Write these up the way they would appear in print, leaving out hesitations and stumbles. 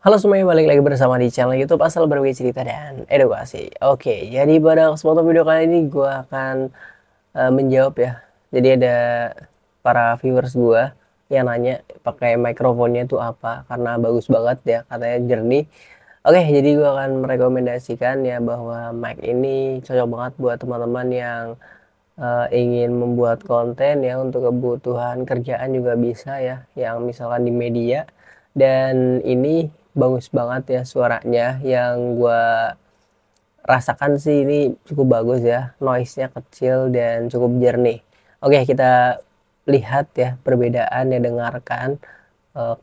Halo semuanya, balik lagi bersama di channel YouTube Asal Berbagi Cerita dan Edukasi. Oke, jadi pada kesempatan video kali ini gue akan menjawab ya. Jadi ada para viewers gue yang nanya pakai mikrofonnya itu apa, karena bagus banget ya, katanya jernih. Oke, jadi gue akan merekomendasikan ya bahwa mic ini cocok banget buat teman-teman yang ingin membuat konten ya, untuk kebutuhan kerjaan juga bisa ya, yang misalkan di media. Dan ini bagus banget ya suaranya, yang gua rasakan sih ini cukup bagus ya, noise-nya kecil dan cukup jernih. Oke, kita lihat ya perbedaan ya, dengarkan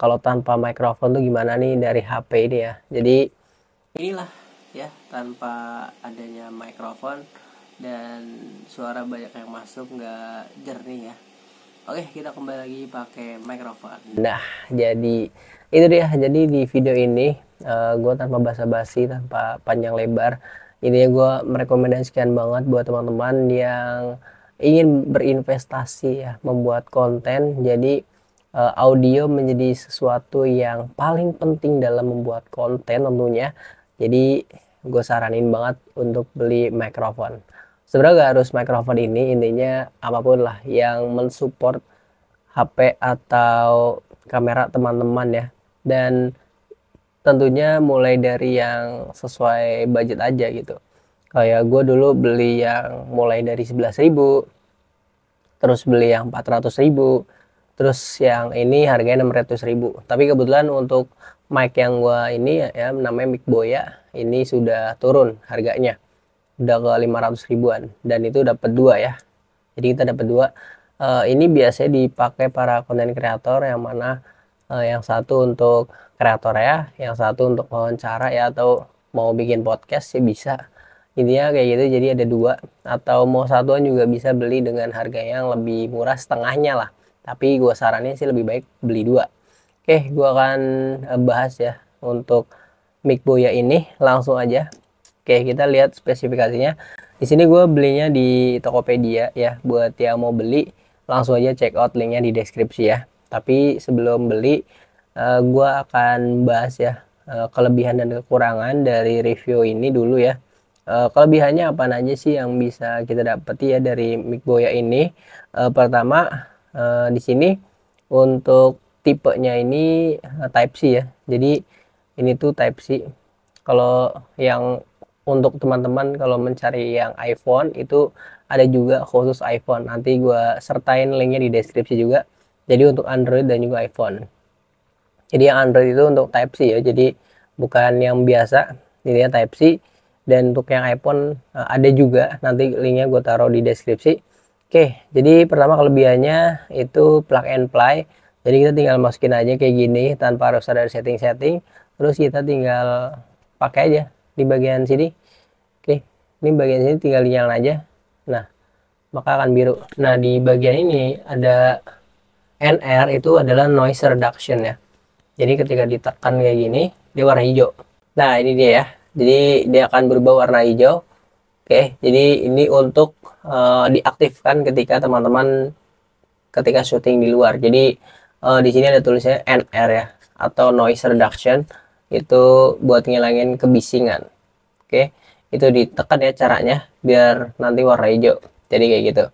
kalau tanpa mikrofon tuh gimana nih dari HP ini ya. Jadi inilah ya tanpa adanya mikrofon, dan suara banyak yang masuk, nggak jernih ya. Oke, kita kembali lagi pakai mikrofon. Nah, jadi itu dia. Jadi di video ini gue tanpa basa-basi, tanpa panjang lebar, intinya gue merekomendasikan banget buat teman-teman yang ingin berinvestasi ya, membuat konten. Jadi audio menjadi sesuatu yang paling penting dalam membuat konten tentunya. Jadi gue saranin banget untuk beli mikrofon. Sebenarnya gak harus mikrofon ini, intinya apapun lah yang mensupport HP atau kamera teman-teman ya. Dan tentunya mulai dari yang sesuai budget aja gitu. Kayak gue dulu beli yang mulai dari 11.000, terus beli yang 400.000, terus yang ini harganya 600.000. Tapi kebetulan untuk mic yang gue ini ya, namanya mic Boya, ini sudah turun harganya, udah ke 500 ribuan, dan itu dapat dua ya. Jadi kita dapat dua. Ini biasanya dipakai para konten kreator, yang mana yang satu untuk kreator ya, yang satu untuk wawancara ya, atau mau bikin podcast sih bisa. Intinya kayak gitu. Jadi ada dua, atau mau satuan juga bisa beli dengan harga yang lebih murah, setengahnya lah. Tapi gue saranin sih lebih baik beli dua. Oke, gue akan bahas ya untuk mic Boya ini langsung aja. Oke, kita lihat spesifikasinya. Di sini gue belinya di Tokopedia ya. Buat yang mau beli, langsung aja check out, linknya di deskripsi ya. Tapi sebelum beli, gue akan bahas ya kelebihan dan kekurangan dari review ini dulu ya. Kelebihannya apa aja sih yang bisa kita dapati ya dari mic Boya ini? Pertama, di sini untuk tipenya ini Type C ya. Jadi ini tuh Type C. Kalau yang untuk teman-teman kalau mencari yang iPhone, itu ada juga khusus iPhone. Nanti gue sertain linknya di deskripsi juga. Jadi untuk Android dan juga iPhone. Jadi yang Android itu untuk Type C ya. Jadi bukan yang biasa, ini Type C. Dan untuk yang iPhone ada juga, nanti linknya gue taruh di deskripsi. Oke, jadi pertama kelebihannya itu plug and play. Jadi kita tinggal masukin aja kayak gini tanpa harus ada setting-setting. Terus kita tinggal pakai aja di bagian sini. Oke, ini bagian sini tinggal dinyalain aja. Nah, maka akan biru. Nah, di bagian ini ada NR, itu adalah noise reduction ya. Jadi ketika ditekan kayak gini, dia warna hijau. Nah, ini dia ya. Jadi dia akan berubah warna hijau. Oke, jadi ini untuk diaktifkan ketika teman-teman ketika syuting di luar. Jadi di sini ada tulisannya NR ya, atau noise reduction. Itu buat ngilangin kebisingan. Oke, itu ditekan ya caranya biar nanti warna hijau. Jadi kayak gitu.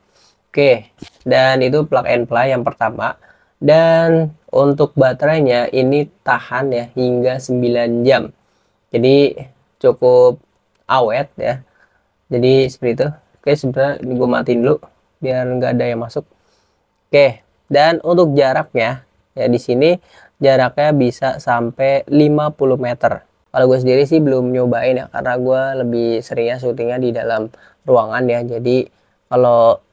Oke, dan itu plug and play yang pertama. Dan untuk baterainya ini tahan ya hingga 9 jam. Jadi cukup awet ya. Jadi seperti itu. Oke, sebenarnya gue matiin dulu biar nggak ada yang masuk. Oke, dan untuk jaraknya ya, di sini jaraknya bisa sampai 50 meter. Kalau gue sendiri sih belum nyobain ya, karena gue lebih seringnya syutingnya di dalam ruangan ya. Jadi kalau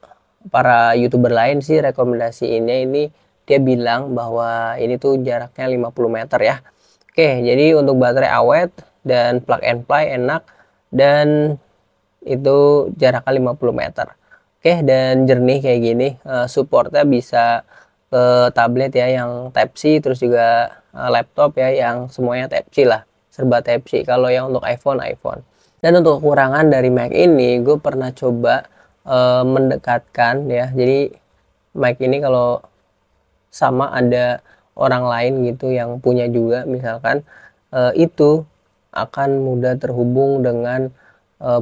para YouTuber lain sih rekomendasiinnya ini, dia bilang bahwa ini tuh jaraknya 50 meter ya. Oke, jadi untuk baterai awet dan plug and play enak, dan itu jaraknya 50 meter. Oke, dan jernih kayak gini. Supportnya bisa ke tablet ya yang Type C, terus juga laptop ya yang semuanya Type C lah, serba Type C. Kalau yang untuk iPhone. Dan untuk kekurangan dari Mac ini, gue pernah coba mendekatkan ya. Jadi Mac ini kalau sama ada orang lain gitu yang punya juga, misalkan itu akan mudah terhubung dengan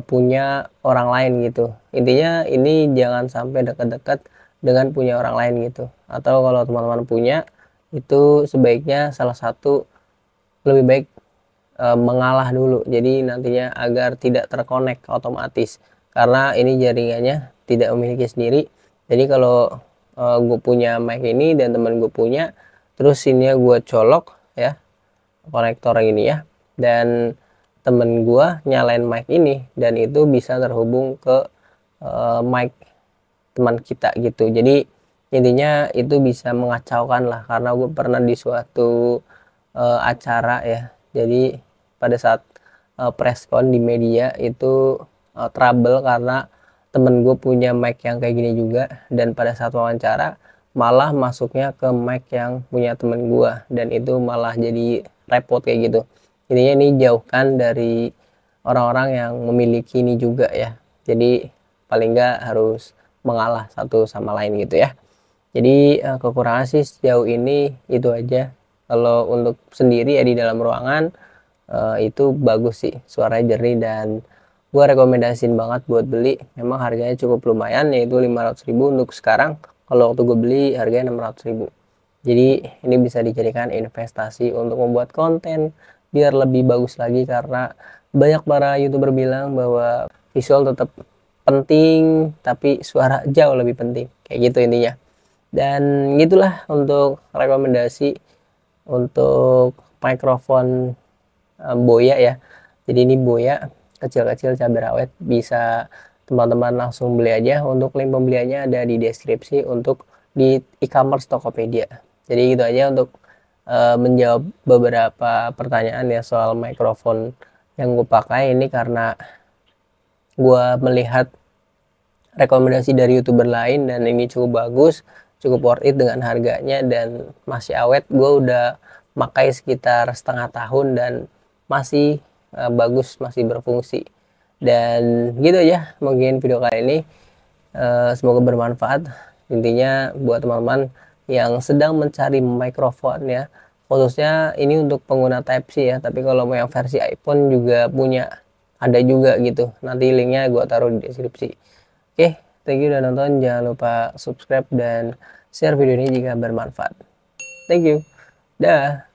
punya orang lain gitu. Intinya ini jangan sampai dekat-dekat dengan punya orang lain gitu. Atau kalau teman-teman punya, itu sebaiknya salah satu lebih baik mengalah dulu. Jadi nantinya agar tidak terkonek otomatis. Karena ini jaringannya tidak memiliki sendiri. Jadi kalau gue punya mic ini dan teman gue punya, terus sininya gue colok ya, konektor ini ya, dan temen gua nyalain mic ini dan itu bisa terhubung ke mic teman kita gitu. Jadi intinya itu bisa mengacaukan lah, karena gue pernah di suatu acara ya, jadi pada saat preskon di media itu trouble karena temen gue punya mic yang kayak gini juga, dan pada saat wawancara malah masuknya ke mic yang punya temen gue, dan itu malah jadi repot kayak gitu. Intinya ini jauhkan dari orang-orang yang memiliki ini juga ya, jadi paling nggak harus mengalah satu sama lain gitu ya. Jadi kekurangan sih sejauh ini itu aja. Kalau untuk sendiri ya di dalam ruangan itu bagus sih, suaranya jernih, dan gua rekomendasiin banget buat beli. Memang harganya cukup lumayan, yaitu 500.000 untuk sekarang. Kalau waktu gue beli harganya 600.000. Jadi ini bisa dijadikan investasi untuk membuat konten biar lebih bagus lagi, karena banyak para YouTuber bilang bahwa visual tetap penting tapi suara jauh lebih penting. Kayak gitu intinya. Dan gitulah untuk rekomendasi untuk mikrofon Boya ya. Jadi ini Boya kecil-kecil cabai rawit, bisa teman-teman langsung beli aja. Untuk link pembeliannya ada di deskripsi untuk di e-commerce Tokopedia. Jadi gitu aja untuk menjawab beberapa pertanyaan ya soal mikrofon yang gue pakai ini, karena gue melihat rekomendasi dari YouTuber lain dan ini cukup bagus, cukup worth it dengan harganya, dan masih awet. Gue udah pakai sekitar setengah tahun dan masih bagus, masih berfungsi. Dan gitu ya mungkin video kali ini, semoga bermanfaat. Intinya buat teman-teman yang sedang mencari mikrofon ya, khususnya ini untuk pengguna Type C ya, tapi kalau mau yang versi iPhone juga punya, ada juga gitu. Nanti linknya gue taruh di deskripsi. Oke, thank you udah nonton. Jangan lupa subscribe dan share video ini jika bermanfaat. Thank you. Dah.